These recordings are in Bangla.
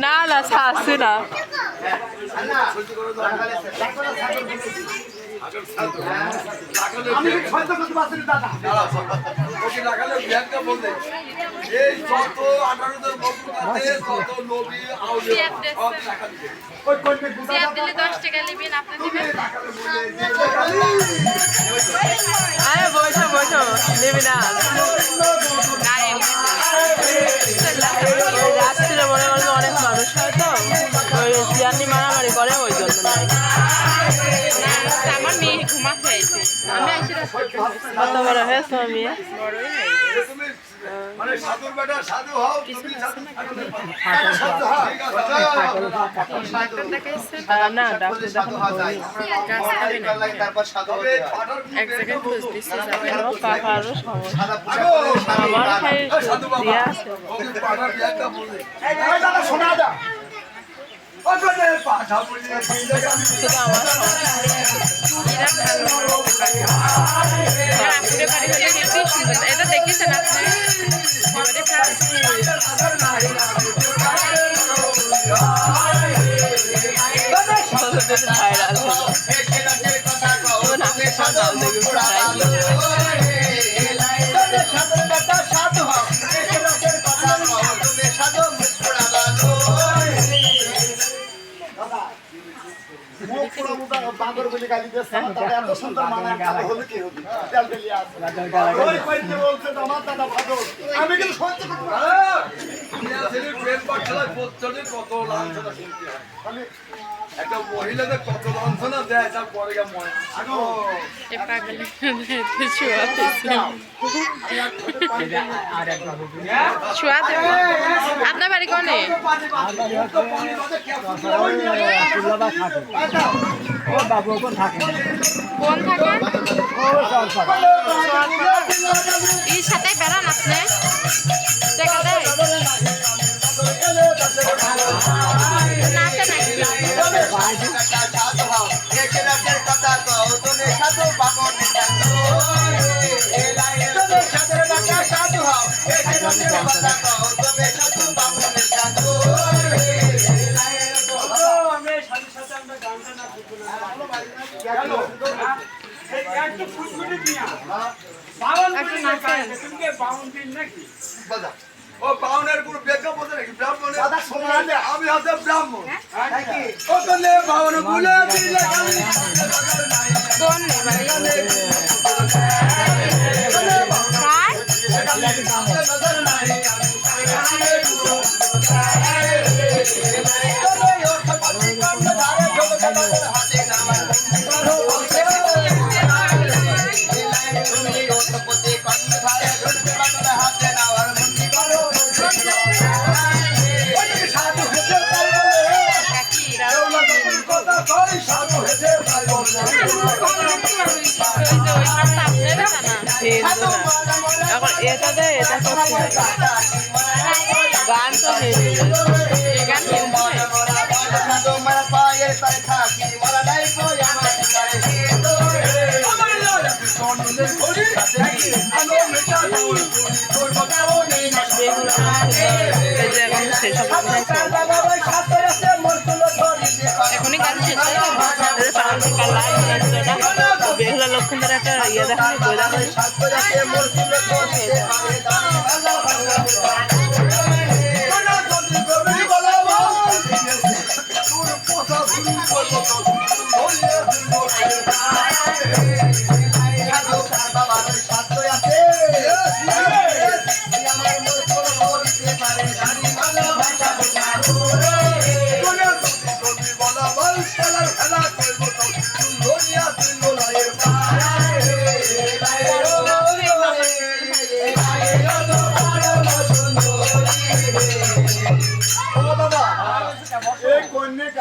না না ছাড়ছে না আমি সহ্য করতে পারছি না দাদা ওকে লাগালে বিয়ানকে বলতে এই যত 18 বছর যত নবী আউলিয়া সব টাকা দিবে ওই কোনটা সিয়ার দিলে 10 টাকা নেবেন আপনি দিবেন আরে বসো বসো নেবে না রাত্রিরে মনে করছে অনেক মানুষ হয় তো ওই জিয়ানি মারামারি করে ওই জন্য আমার মেয়ে ঘুমাতে আইছে আমি আইছি কত বড় হয়েছে মেয়ে মানে সাধুর বেটা সাধু হও তুমি সাধু না ডাক্তার তারপর সাধু এক জায়গায় খোঁজ দিচ্ছে কাকারও সমস্যা আমার ভাই দিয়া আছে পাড়ার বিয়ানটা বললে এই দাদা শোনা দা ওখানে পাঠা বলি শুধু আমার আপুরে বাড়ি হলে হেঁটেই সুন্দর এটা দেখেছেন আপনি ভাইরাল হলো বাঁদর বলে গালি দিয়েছে তাহলে এত সুন্দর মানে গালি হলে কি হবে তেল তেলিয়ে আছে ওই কইতে বলছে আমার দাদা বাঁদর আমি কিন্তু সহ্য করতে পারি না ছেলে প্রেম পাঠালায় পত্তরে কত লাঞ্ছনা শুনতে হয় মানে একটা মহিলাদের কত লাঞ্ছনা দেয় তার পরে গা ময় আগো এ পাগল ছুয়াতে ছুয়াতে আপনার বাড়ি কোনে কোন থাকে এই সাথে বেড়ান আপনি দেখা দেয় ও বাউনের পুরো বেকা বলতে নাকি ব্রাহ্মণ দাদা শোনা আমি হচ্ছে ব্রাহ্মণ নাকি ও কোনে বাউন বলে দিলে কোন বাড়ি এখন এটা দেয় এটা করছে গান তো গান সেসব এখনই গান শেষ বেহুলা লক্ষণদের একটা ইয়ে দেখা বই দেখা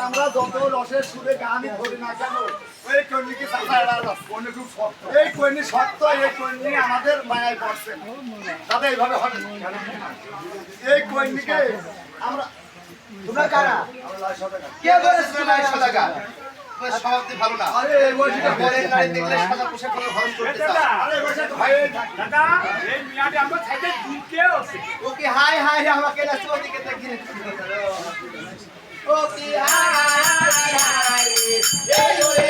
আমরা যত রসের সুরে গানই ধরি না কেন এই কন্যাকে খুব শক্ত এই কন্যা শক্ত এই কন্যা আমাদের মায়ায় পড়ছে দাদা এইভাবে হবে এই কন্যাকে আমরা তোমরা কারা কে বলেছ তোমরা সদাগা তোমার স্বভাবটি ভালো না। আরে এই বয়সীটা পরের নারী দেখলে সাদা পোশাক পরে হরণ করতে চাও। আরে বসে ভাই দাদা এই মিয়াটি আমরা সাইডে দুকে আছে ওকে হাই হাই আমাকে রাস্তা দিকে দেখি ওকে হাই হাই এই ওরে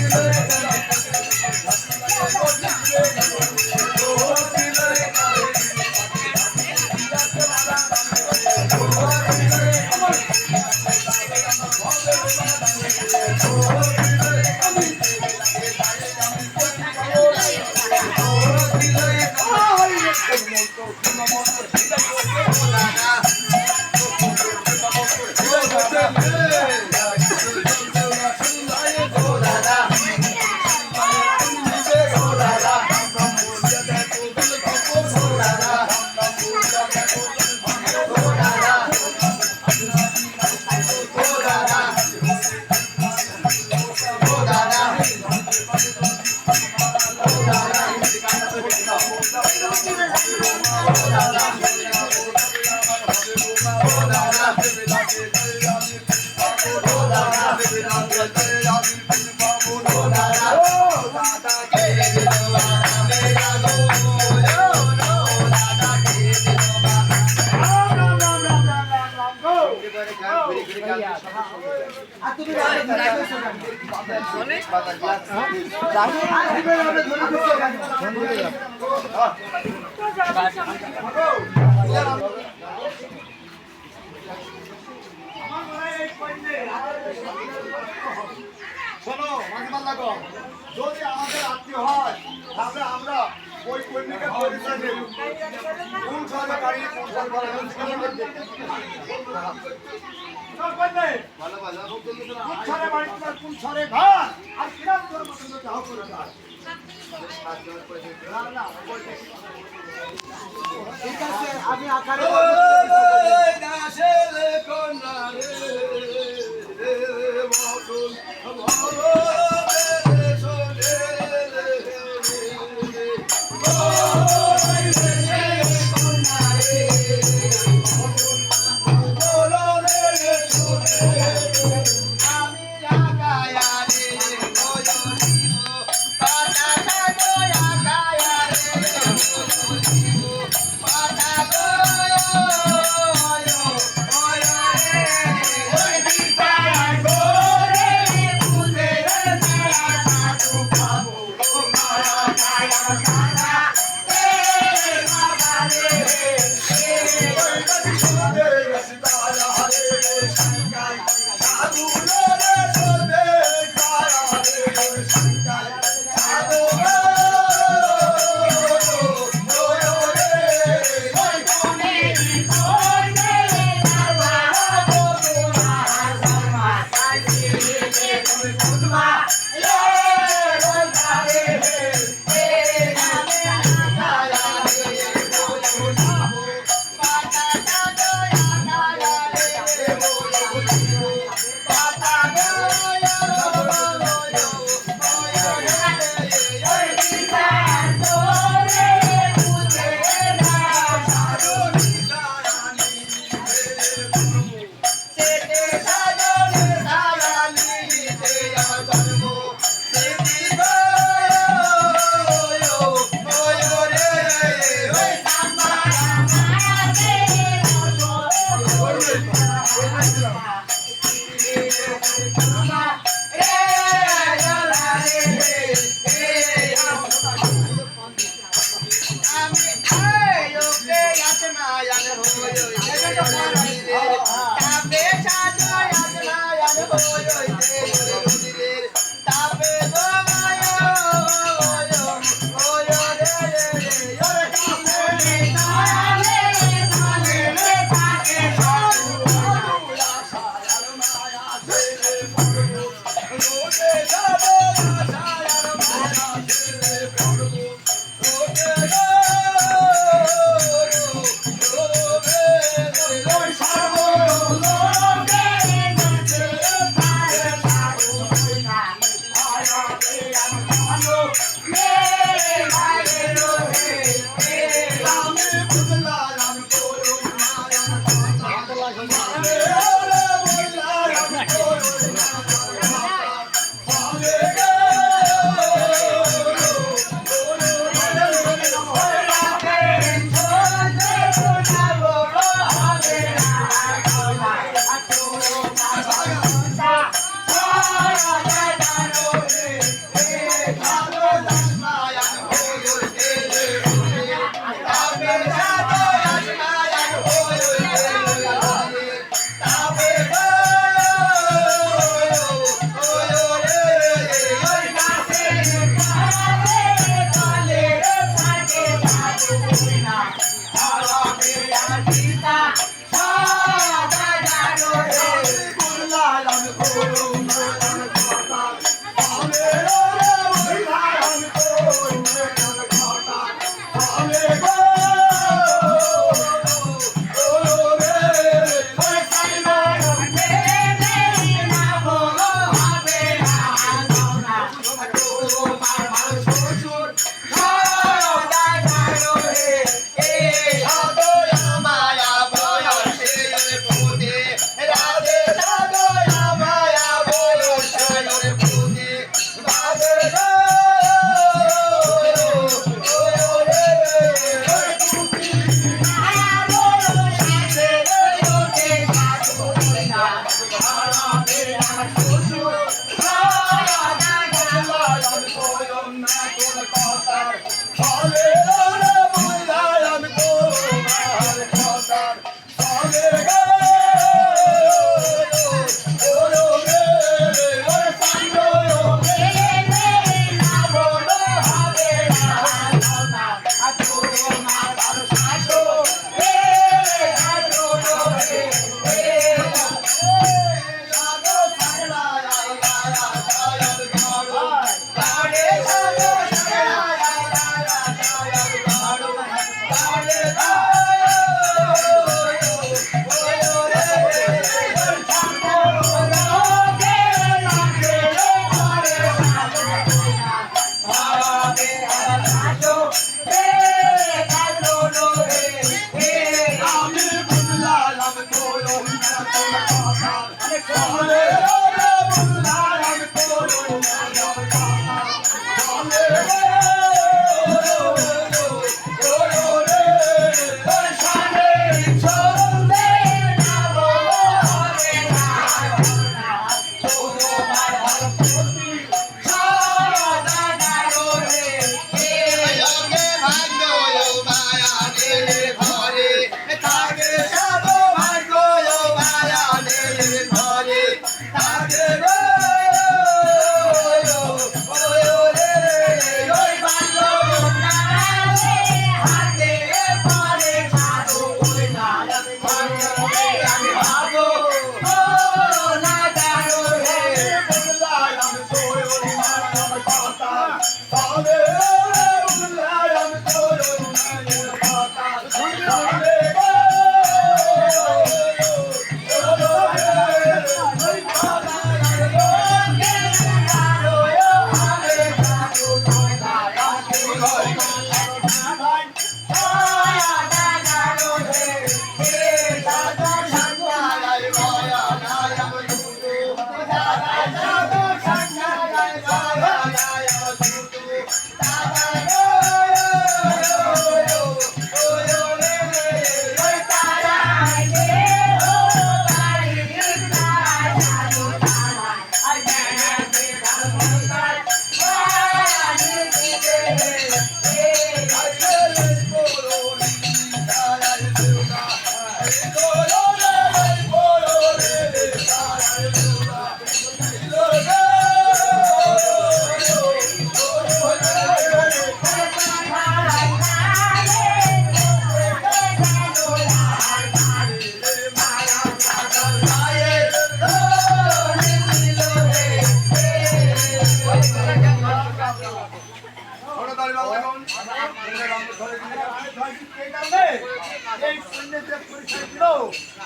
Oh, শোনো মাঝিমাল্লা গো, যদি আমাদের আত্মীয় হয় তাহলে আমরা ওই কর্মীকে পরিচয় দেব। কোন সরকারি কোন সরকারি কোন সরে ঘর আর কিরাম তোর মতন যাও করে দাও। ঠিক আছে আমি আকারে আমি বুঝলাম তোর কথা চলে বুঝলাম তোর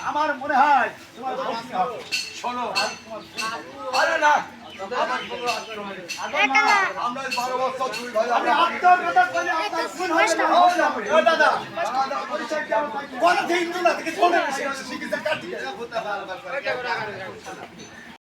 আমার মনে হয় তোমার শোনো আরে না আমরা 12 বছর দুই ভাই আমি আপনার কথা বলি আপনার কোন হবে ও দাদা পরিচয় কি আমার কোন দিন না থেকে চলে শিখে কাটি